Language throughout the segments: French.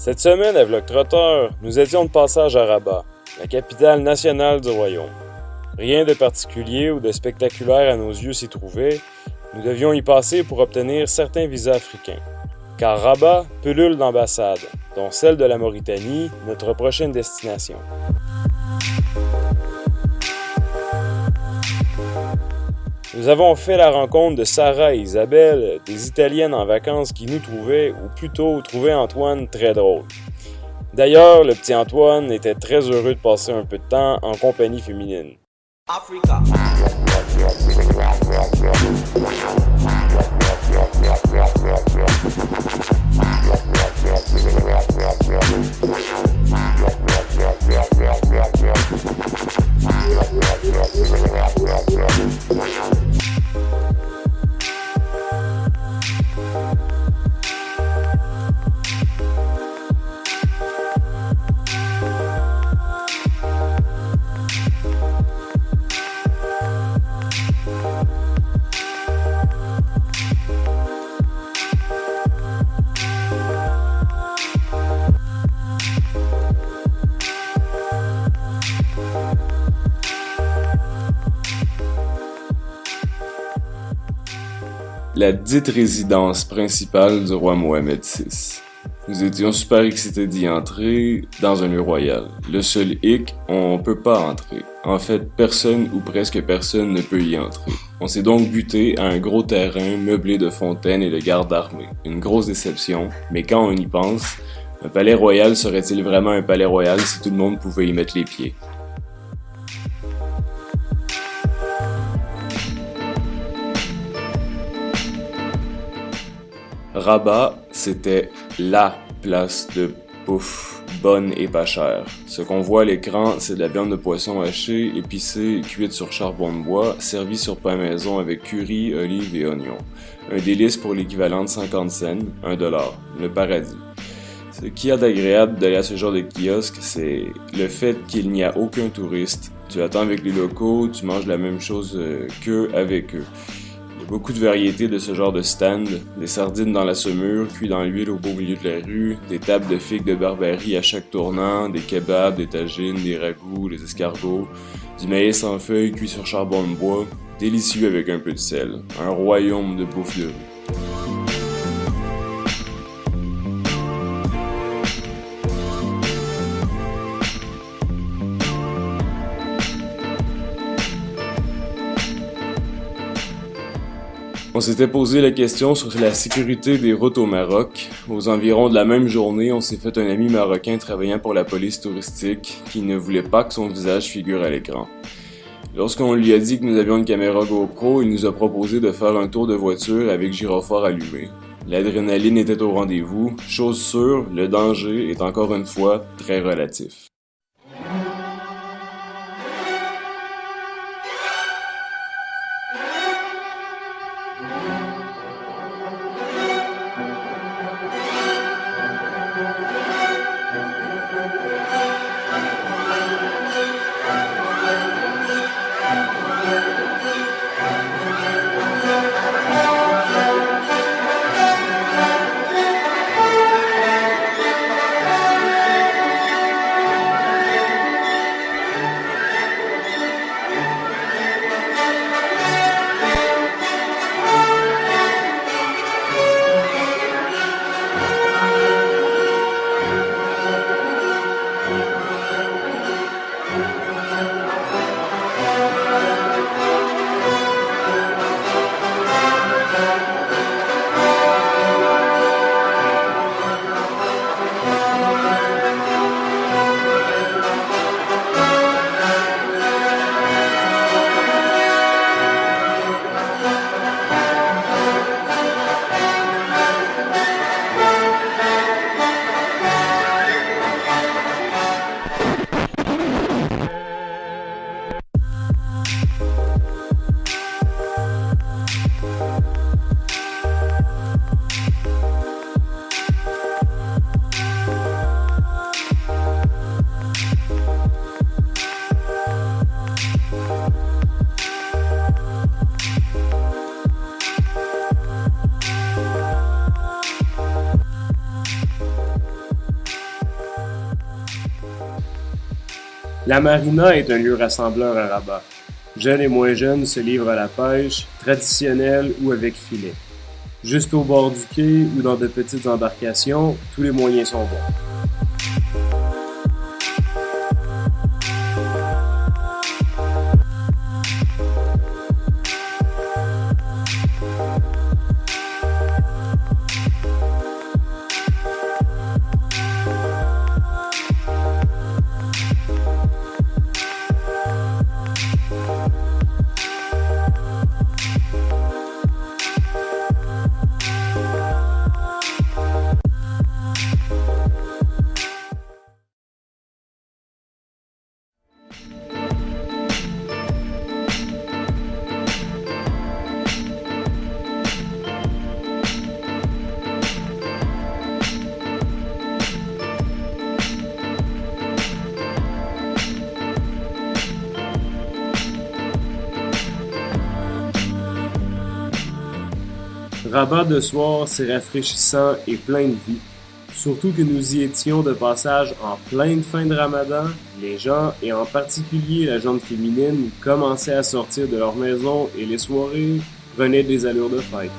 Cette semaine, à Vlog-Trotteur, nous étions de passage à Rabat, la capitale nationale du royaume. Rien de particulier ou de spectaculaire à nos yeux s'y trouvait, nous devions y passer pour obtenir certains visas africains. Car Rabat pullule d'ambassades, dont celle de la Mauritanie, notre prochaine destination. Nous avons fait la rencontre de Sarah et Isabelle, des Italiennes en vacances qui nous trouvaient, ou plutôt trouvaient Antoine très drôle. D'ailleurs, le petit Antoine était très heureux de passer un peu de temps en compagnie féminine. Africa. La dite résidence principale du roi Mohamed VI. Nous étions super excités d'y entrer dans un lieu royal. Le seul hic, on peut pas entrer. En fait, personne ou presque personne ne peut y entrer. On s'est donc buté à un gros terrain meublé de fontaines et de gardes armés. Une grosse déception, mais quand on y pense, un palais royal serait-il vraiment un palais royal si tout le monde pouvait y mettre les pieds? Rabat, c'était LA place de bouffe, bonne et pas chère. Ce qu'on voit à l'écran, c'est de la viande de poisson hachée, épicée, cuite sur charbon de bois, servie sur pain maison avec curry, olives et oignons. Un délice pour l'équivalent de 50 cents, $1, le paradis. Ce qu'il y a d'agréable d'aller à ce genre de kiosque, c'est le fait qu'il n'y a aucun touriste. Tu attends avec les locaux, tu manges la même chose qu'eux avec eux. Il y a beaucoup de variétés de ce genre de stand, des sardines dans la saumure, cuits dans l'huile au beau milieu de la rue, des tables de figues de Barbarie à chaque tournant, des kebabs, des tagines, des ragoûts, des escargots, du maïs en feuilles cuit sur charbon de bois, délicieux avec un peu de sel, un royaume de bouffe de rue. On s'était posé la question sur la sécurité des routes au Maroc. Aux environs de la même journée, on s'est fait un ami marocain travaillant pour la police touristique qui ne voulait pas que son visage figure à l'écran. Lorsqu'on lui a dit que nous avions une caméra GoPro, il nous a proposé de faire un tour de voiture avec gyrophare allumé. L'adrénaline était au rendez-vous, chose sûre, le danger est encore une fois très relatif. La marina est un lieu rassembleur à Rabat. Jeunes et moins jeunes se livrent à la pêche, traditionnelle ou avec filet. Juste au bord du quai ou dans de petites embarcations, tous les moyens sont bons. Rabat de soir, c'est rafraîchissant et plein de vie. Surtout que nous y étions de passage en pleine fin de Ramadan, les gens, et en particulier la gente féminine, commençaient à sortir de leur maison et les soirées prenaient des allures de fête.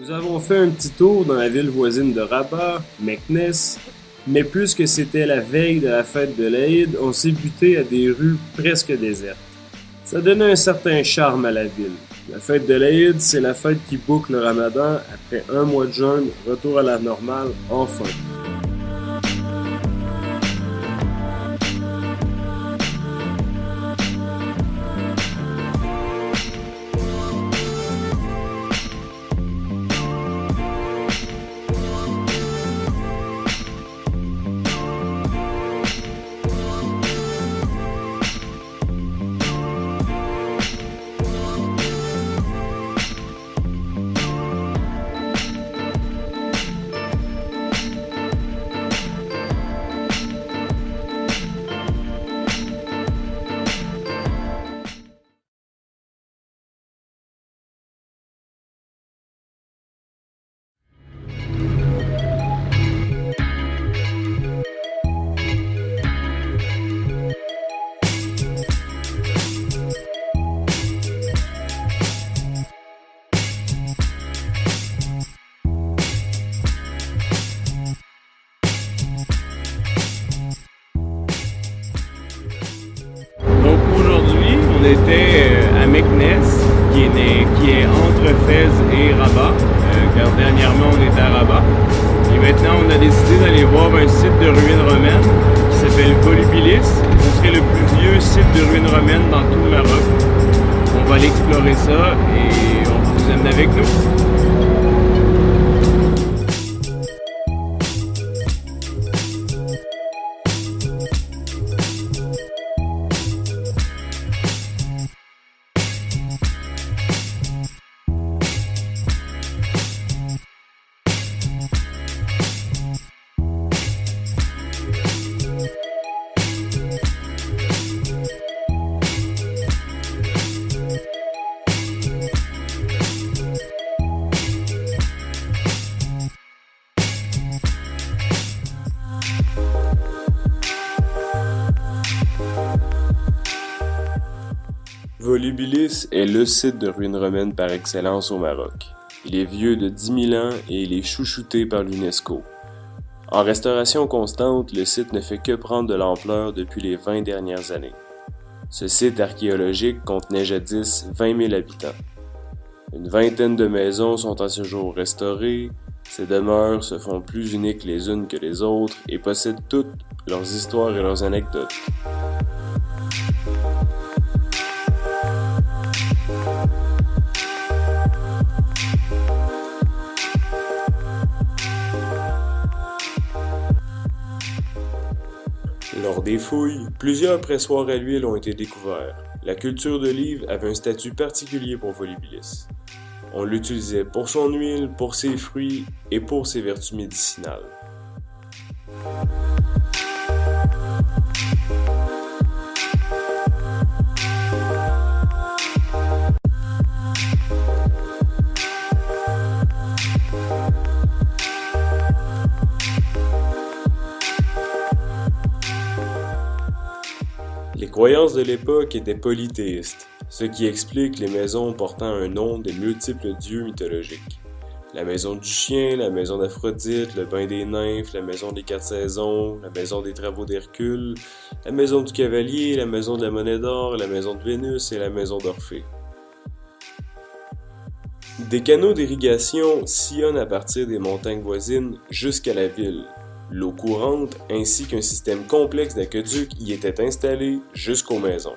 Nous avons fait un petit tour dans la ville voisine de Rabat, Meknès, mais puisque c'était la veille de la fête de l'Aïd, on s'est buté à des rues presque désertes. Ça donnait un certain charme à la ville. La fête de l'Aïd, c'est la fête qui boucle le Ramadan après un mois de jeûne, retour à la normale, enfin. On était à Meknès, qui est entre Fès et Rabat, car dernièrement on était à Rabat. Et maintenant on a décidé d'aller voir un site de ruines romaines qui s'appelle Volubilis. Ce serait le plus vieux site de ruines romaines dans tout le Maroc. On va aller explorer ça et on vous emmène avec nous. Volubilis est le site de ruines romaines par excellence au Maroc. Il est vieux de 10 000 ans et il est chouchouté par l'UNESCO. En restauration constante, le site ne fait que prendre de l'ampleur depuis les 20 dernières années. Ce site archéologique contenait jadis 20 000 habitants. Une vingtaine de maisons sont à ce jour restaurées. Ces demeures se font plus uniques les unes que les autres et possèdent toutes leurs histoires et leurs anecdotes. Lors des fouilles, plusieurs pressoirs à l'huile ont été découverts. La culture d'olive avait un statut particulier pour Volubilis. On l'utilisait pour son huile, pour ses fruits et pour ses vertus médicinales. Les croyances de l'époque étaient polythéistes, ce qui explique les maisons portant un nom des multiples dieux mythologiques. La maison du chien, la maison d'Aphrodite, le bain des nymphes, la maison des 4 saisons, la maison des travaux d'Hercule, la maison du cavalier, la maison de la monnaie d'or, la maison de Vénus et la maison d'Orphée. Des canaux d'irrigation sillonnent à partir des montagnes voisines jusqu'à la ville. L'eau courante ainsi qu'un système complexe d'aqueducs y étaient installés jusqu'aux maisons.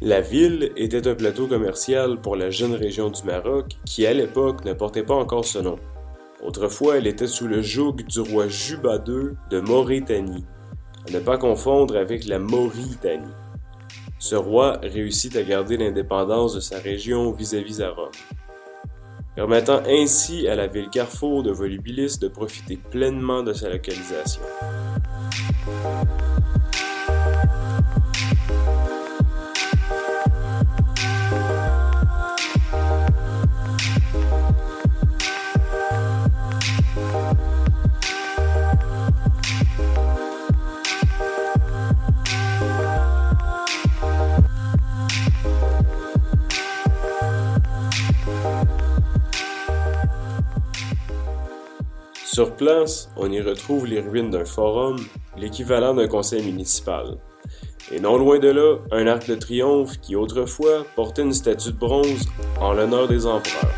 La ville était un plateau commercial pour la jeune région du Maroc qui, à l'époque, ne portait pas encore ce nom. Autrefois, elle était sous le joug du roi Juba II de Maurétanie, à ne pas confondre avec la Mauritanie. Ce roi réussit à garder l'indépendance de sa région vis-à-vis à Rome, permettant ainsi à la ville carrefour de Volubilis de profiter pleinement de sa localisation. Sur place, on y retrouve les ruines d'un forum, l'équivalent d'un conseil municipal. Et non loin de là, un arc de triomphe qui autrefois portait une statue de bronze en l'honneur des empereurs.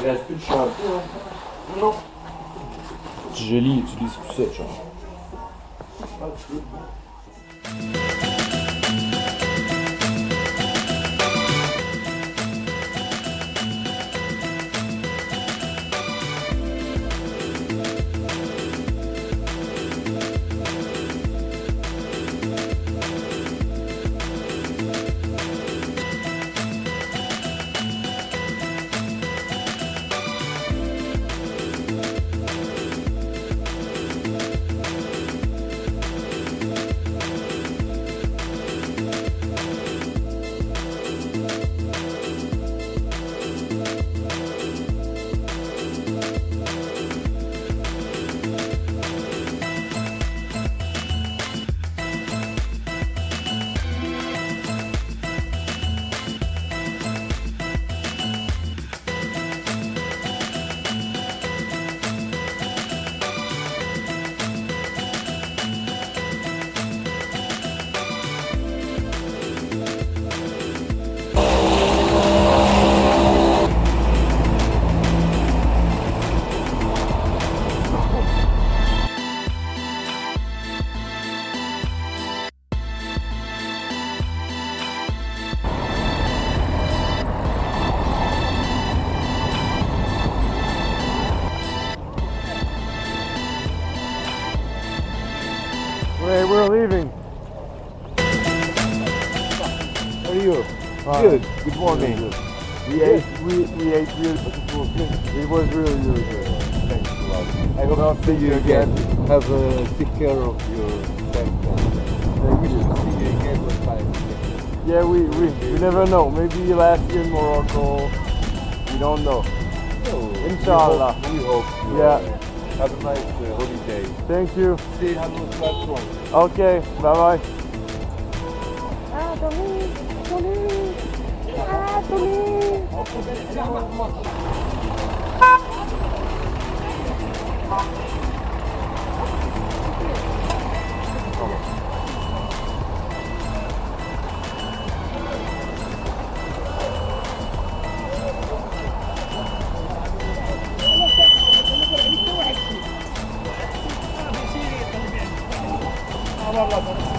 Il reste plus de shampoo, hein? Non. Si je lis, utilise plus ça de shampoo. We're leaving. How are you? Good. Good morning. We ate really good. It was really good. Thanks a lot. I hope I'll see you again. Have take care of your bank. We should see you again one time. Yeah, we never know. Maybe last year in Morocco. We don't know. Inshallah. We hope. Yeah. Have a nice holiday. Thank you. Say hello to everyone. Okay, bye bye. والله